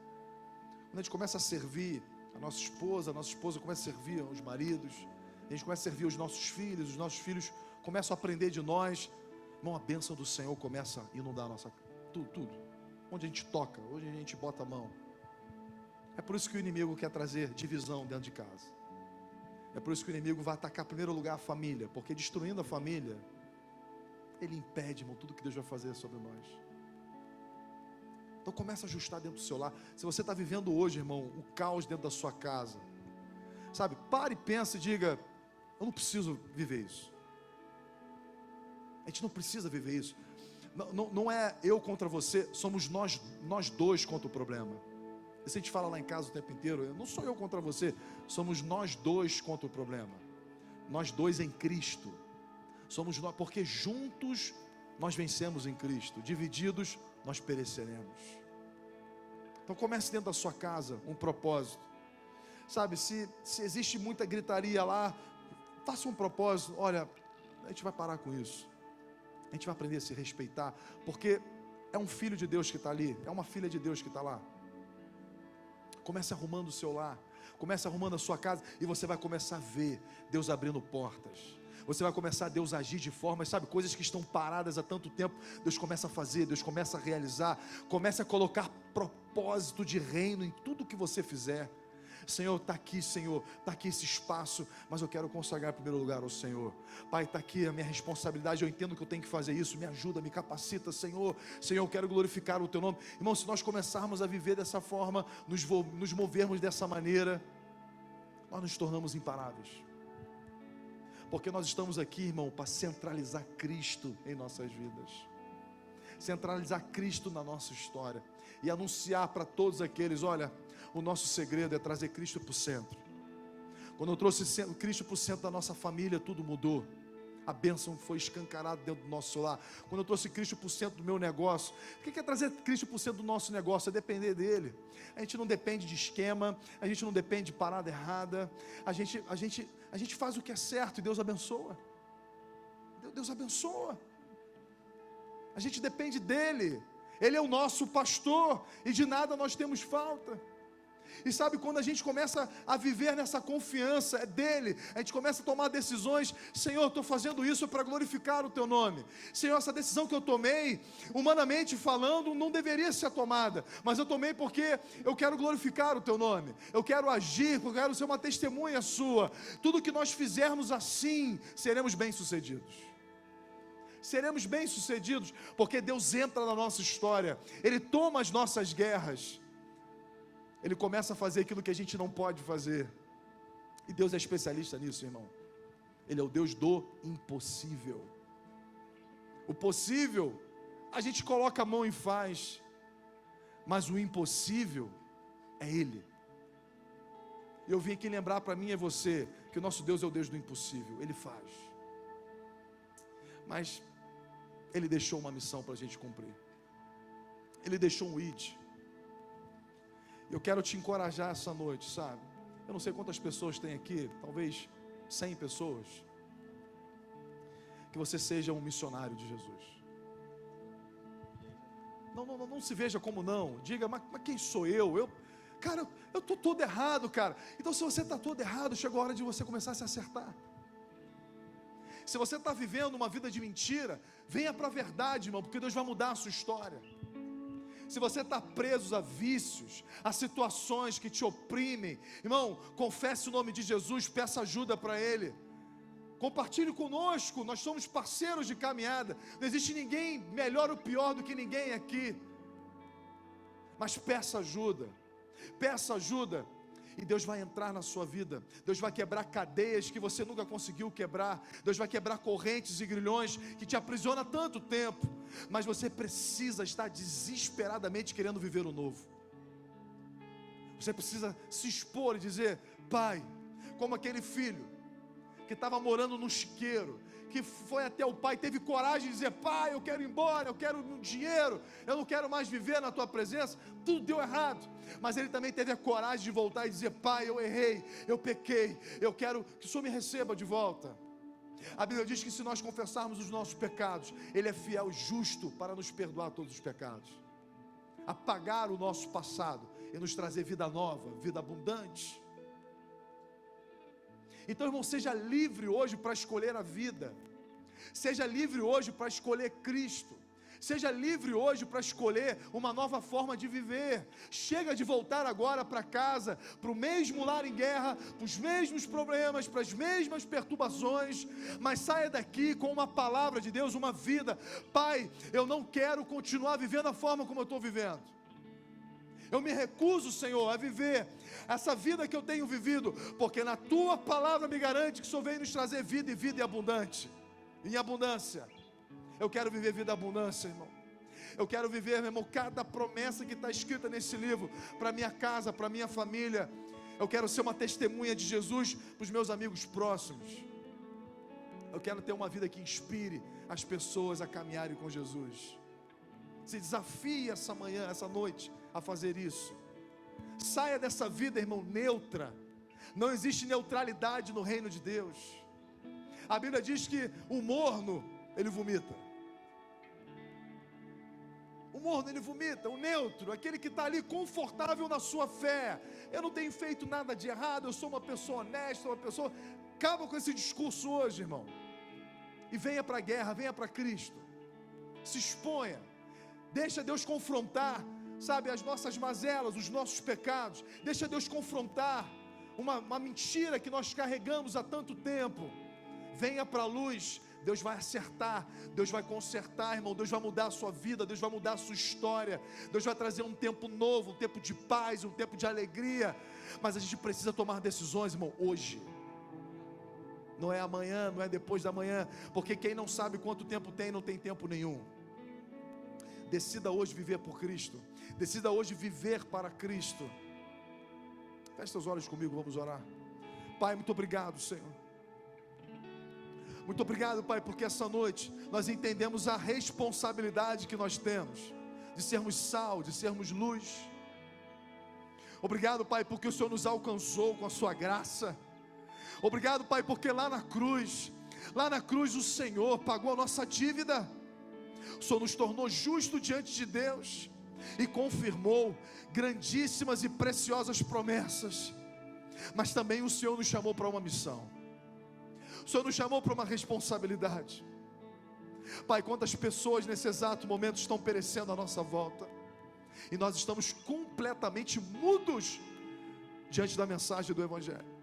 quando a gente começa a servir a nossa esposa começa a servir os maridos, a gente começa a servir os nossos filhos começam a aprender de nós, irmão, a bênção do Senhor começa a inundar a nossa, tudo, onde a gente toca, onde a gente bota a mão. É por isso que o inimigo quer trazer divisão dentro de casa. É por isso que o inimigo vai atacar em primeiro lugar a família, porque destruindo a família, ele impede, irmão, tudo que Deus vai fazer sobre nós. Então começa a ajustar dentro do seu lar. Se você está vivendo hoje, irmão, o caos dentro da sua casa, sabe, pare e pense e diga: eu não preciso viver isso. A gente não precisa viver isso. Não é eu contra você, somos nós dois contra o problema. Isso a gente fala lá em casa o tempo inteiro. Não sou eu contra você, somos nós dois contra o problema. Nós dois em Cristo. Somos nós, porque juntos nós vencemos em Cristo, divididos nós pereceremos. Então comece dentro da sua casa um propósito. Sabe, se existe muita gritaria lá, faça um propósito. Olha, a gente vai parar com isso. A gente vai aprender a se respeitar, porque é um filho de Deus que está ali, é uma filha de Deus que está lá. Comece arrumando o seu lar, comece arrumando a sua casa, e você vai começar a ver Deus abrindo portas. Você vai começar a Deus agir de formas, sabe, coisas que estão paradas há tanto tempo, Deus começa a fazer, Deus começa a realizar, começa a colocar propósito de reino em tudo que você fizer. Senhor, está aqui, Senhor, está aqui esse espaço, mas eu quero consagrar em primeiro lugar ao Senhor. Pai, está aqui a minha responsabilidade, eu entendo que eu tenho que fazer isso, me ajuda, me capacita, Senhor. Senhor, eu quero glorificar o Teu nome. Irmão, se nós começarmos a viver dessa forma, nos movermos dessa maneira, nós nos tornamos imparáveis. Porque nós estamos aqui, irmão, para centralizar Cristo em nossas vidas. Centralizar Cristo na nossa história. E anunciar para todos aqueles: olha, o nosso segredo é trazer Cristo para o centro. Quando eu trouxe Cristo para o centro da nossa família, tudo mudou. A bênção foi escancarada dentro do nosso lar. Quando eu trouxe Cristo para o centro do meu negócio, o que é trazer Cristo para o centro do nosso negócio? É depender dele. A gente não depende de esquema, a gente não depende de parada errada. A gente faz o que é certo e Deus abençoa. Deus abençoa. A gente depende dele. Ele é o nosso pastor e de nada nós temos falta. E sabe, quando a gente começa a viver nessa confiança, é dele, a gente começa a tomar decisões: Senhor, estou fazendo isso para glorificar o Teu nome. Senhor, essa decisão que eu tomei, humanamente falando, não deveria ser tomada, mas eu tomei porque eu quero glorificar o Teu nome, eu quero agir, eu quero ser uma testemunha Sua. Tudo que nós fizermos assim, seremos bem-sucedidos. Seremos bem-sucedidos, porque Deus entra na nossa história, Ele toma as nossas guerras, Ele começa a fazer aquilo que a gente não pode fazer. E Deus é especialista nisso, irmão. Ele é o Deus do impossível. O possível, a gente coloca a mão e faz, mas o impossível é Ele. Eu vim aqui lembrar para mim e você que o nosso Deus é o Deus do impossível. Ele faz. Mas Ele deixou uma missão para a gente cumprir. Ele deixou um id. Eu quero te encorajar essa noite, sabe? Eu não sei quantas pessoas tem aqui, talvez 100 pessoas. Que você seja um missionário de Jesus. Não se veja como não. Diga, mas quem sou eu? Cara, eu estou todo errado, cara. Então, se você está todo errado, chegou a hora de você começar a se acertar. Se você está vivendo uma vida de mentira, venha para a verdade, irmão, porque Deus vai mudar a sua história. Se você está preso a vícios, a situações que te oprimem, irmão, confesse o nome de Jesus, peça ajuda para Ele. Compartilhe conosco, nós somos parceiros de caminhada. Não existe ninguém melhor ou pior do que ninguém aqui. Mas peça ajuda, e Deus vai entrar na sua vida. Deus vai quebrar cadeias que você nunca conseguiu quebrar. Deus vai quebrar correntes e grilhões que te aprisionam há tanto tempo. Mas você precisa estar desesperadamente querendo viver o novo. Você precisa se expor e dizer: Pai, como aquele filho que estava morando no chiqueiro, que foi até o pai, teve coragem de dizer: Pai, eu quero ir embora, eu quero dinheiro, eu não quero mais viver na Tua presença. Tudo deu errado, mas ele também teve a coragem de voltar e dizer: Pai, eu errei, eu pequei, eu quero que o Senhor me receba de volta. A Bíblia diz que se nós confessarmos os nossos pecados, Ele é fiel e justo para nos perdoar todos os pecados, apagar o nosso passado e nos trazer vida nova, vida abundante. Então, irmão, seja livre hoje para escolher a vida. Seja livre hoje para escolher Cristo. Seja livre hoje para escolher uma nova forma de viver. Chega de voltar agora para casa, para o mesmo lar em guerra, para os mesmos problemas, para as mesmas perturbações, mas saia daqui com uma palavra de Deus, uma vida. Pai, eu não quero continuar vivendo da forma como eu estou vivendo. Eu me recuso, Senhor, a viver essa vida que eu tenho vivido, porque na Tua palavra me garante que o Senhor veio nos trazer vida e vida em abundância. Eu quero viver vida em abundância, irmão. Eu quero viver, meu irmão, cada promessa que está escrita nesse livro, para minha casa, para minha família. Eu quero ser uma testemunha de Jesus para os meus amigos próximos. Eu quero ter uma vida que inspire as pessoas a caminharem com Jesus. Se desafie essa manhã, essa noite, a fazer isso. Saia dessa vida, irmão, neutra. Não existe neutralidade no reino de Deus. A Bíblia diz que o morno, ele vomita. O morno, ele vomita. O neutro, aquele que está ali confortável na sua fé. Eu não tenho feito nada de errado, eu sou uma pessoa honesta, uma pessoa... Acaba com esse discurso hoje, irmão. E venha para a guerra, venha para Cristo. Se exponha. Deixa Deus confrontar, sabe, as nossas mazelas, os nossos pecados. Deixa Deus confrontar uma mentira que nós carregamos há tanto tempo. Venha para a luz. Deus vai acertar, Deus vai consertar, irmão. Deus vai mudar a sua vida, Deus vai mudar a sua história. Deus vai trazer um tempo novo, um tempo de paz, um tempo de alegria. Mas a gente precisa tomar decisões, irmão, hoje. Não é amanhã, não é depois da manhã. Porque quem não sabe quanto tempo tem, não tem tempo nenhum. Decida hoje viver por Cristo. Decida hoje viver para Cristo. Feche seus olhos comigo, vamos orar. Pai, muito obrigado, Senhor. Muito obrigado, Pai, porque essa noite nós entendemos a responsabilidade que nós temos de sermos sal, de sermos luz. Obrigado, Pai, porque o Senhor nos alcançou com a sua graça. Obrigado, Pai, porque lá na cruz o Senhor pagou a nossa dívida. O Senhor nos tornou justo diante de Deus e confirmou grandíssimas e preciosas promessas. Mas também o Senhor nos chamou para uma missão. O Senhor nos chamou para uma responsabilidade. Pai, quantas pessoas nesse exato momento estão perecendo à nossa volta, e nós estamos completamente mudos diante da mensagem do Evangelho.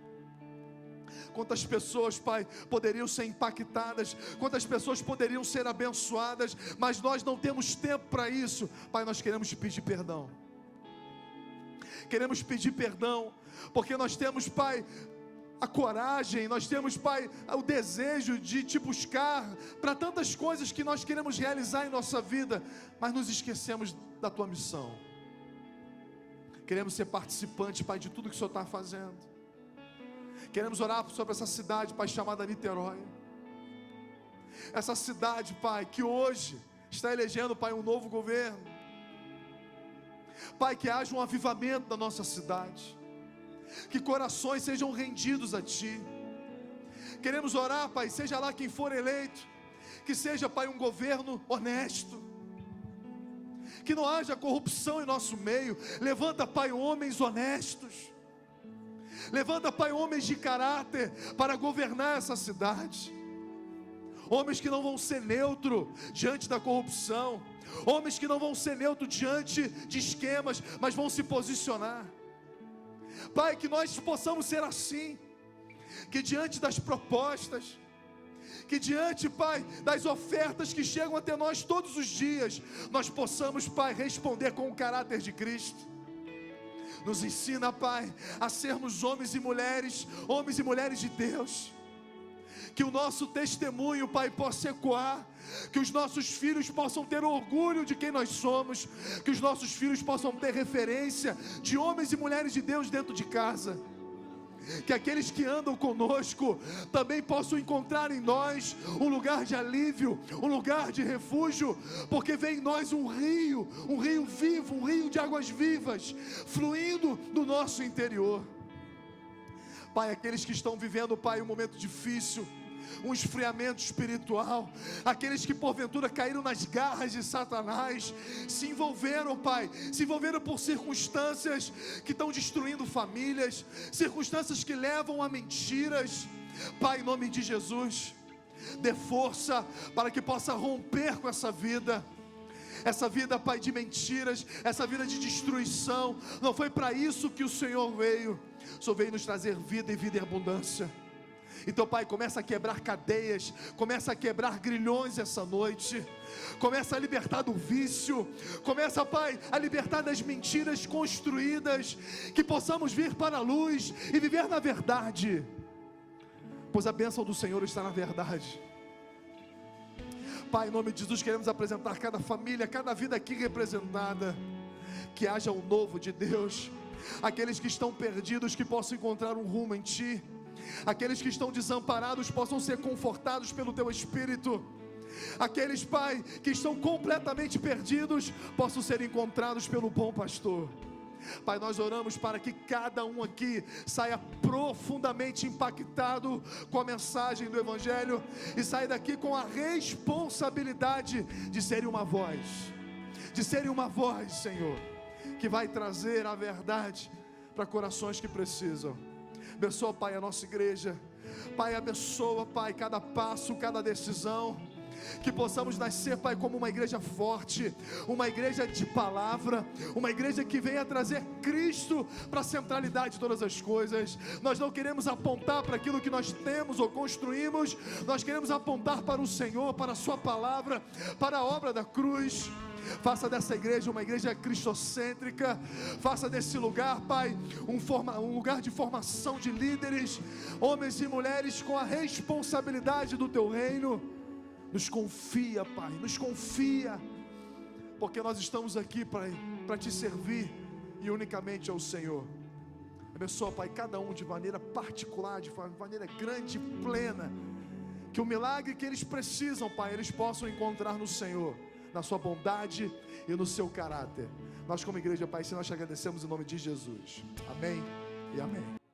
Quantas pessoas, Pai, poderiam ser impactadas, quantas pessoas poderiam ser abençoadas, mas nós não temos tempo para isso. Pai, nós queremos te pedir perdão. Queremos pedir perdão, porque nós temos, Pai, a coragem, nós temos, Pai, o desejo de te buscar para tantas coisas que nós queremos realizar em nossa vida, mas nos esquecemos da tua missão. Queremos ser participantes, Pai, de tudo que o Senhor está fazendo. Queremos orar sobre essa cidade, Pai, chamada Niterói. Essa cidade, Pai, que hoje está elegendo, Pai, um novo governo. Pai, que haja um avivamento da nossa cidade. Que corações sejam rendidos a Ti. Queremos orar, Pai, seja lá quem for eleito, que seja, Pai, um governo honesto, que não haja corrupção em nosso meio. Levanta, Pai, homens honestos. Levanta, Pai, homens de caráter para governar essa cidade. Homens que não vão ser neutros diante da corrupção. Homens que não vão ser neutros diante de esquemas, mas vão se posicionar. Pai, que nós possamos ser assim, que diante das propostas, que diante, Pai, das ofertas que chegam até nós todos os dias, nós possamos, Pai, responder com o caráter de Cristo. Nos ensina, Pai, a sermos homens e mulheres de Deus. Que o nosso testemunho, Pai, possa ecoar. Que os nossos filhos possam ter orgulho de quem nós somos. Que os nossos filhos possam ter referência de homens e mulheres de Deus dentro de casa. Que aqueles que andam conosco também possam encontrar em nós um lugar de alívio, um lugar de refúgio, porque vem em nós um rio vivo, um rio de águas vivas, fluindo do nosso interior. Pai, aqueles que estão vivendo, Pai, um momento difícil, um esfriamento espiritual, aqueles que porventura caíram nas garras de Satanás, se envolveram, Pai, se envolveram por circunstâncias que estão destruindo famílias, circunstâncias que levam a mentiras. Pai, em nome de Jesus, dê força para que possa romper com essa vida. essa vida, Pai, de mentiras, essa vida de destruição. Não foi para isso que o Senhor veio. O Senhor veio nos trazer vida e vida em abundância. Então, Pai, começa a quebrar cadeias, começa a quebrar grilhões essa noite, começa a libertar do vício, começa, Pai, a libertar das mentiras construídas, que possamos vir para a luz e viver na verdade, pois a bênção do Senhor está na verdade. Pai, em nome de Jesus, queremos apresentar cada família, cada vida aqui representada, que haja o novo de Deus, aqueles que estão perdidos, que possam encontrar um rumo em Ti, aqueles que estão desamparados possam ser confortados pelo Teu Espírito, aqueles, Pai, que estão completamente perdidos possam ser encontrados pelo bom pastor. Pai, nós oramos para que cada um aqui saia profundamente impactado com a mensagem do Evangelho e saia daqui com a responsabilidade de serem uma voz, Senhor, que vai trazer a verdade para corações que precisam. Abençoa, Pai, a nossa igreja. Pai, abençoa, Pai, cada passo, cada decisão. Que possamos nascer, Pai, como uma igreja forte, uma igreja de palavra, uma igreja que venha trazer Cristo para a centralidade de todas as coisas. Nós não queremos apontar para aquilo que nós temos ou construímos, nós queremos apontar para o Senhor, para a Sua palavra, para a obra da cruz. Faça dessa igreja uma igreja cristocêntrica. Faça desse lugar, Pai, um lugar de formação de líderes, homens e mulheres com a responsabilidade do Teu reino. Nos confia, Pai, nos confia, porque nós estamos aqui, Pai, para Te servir e unicamente ao Senhor. Abençoa, Pai, cada um de maneira particular, de maneira grande e plena, que o milagre que eles precisam, Pai, eles possam encontrar no Senhor, na Sua bondade e no Seu caráter. Nós como igreja, Pai, nós te agradecemos em nome de Jesus. Amém e amém.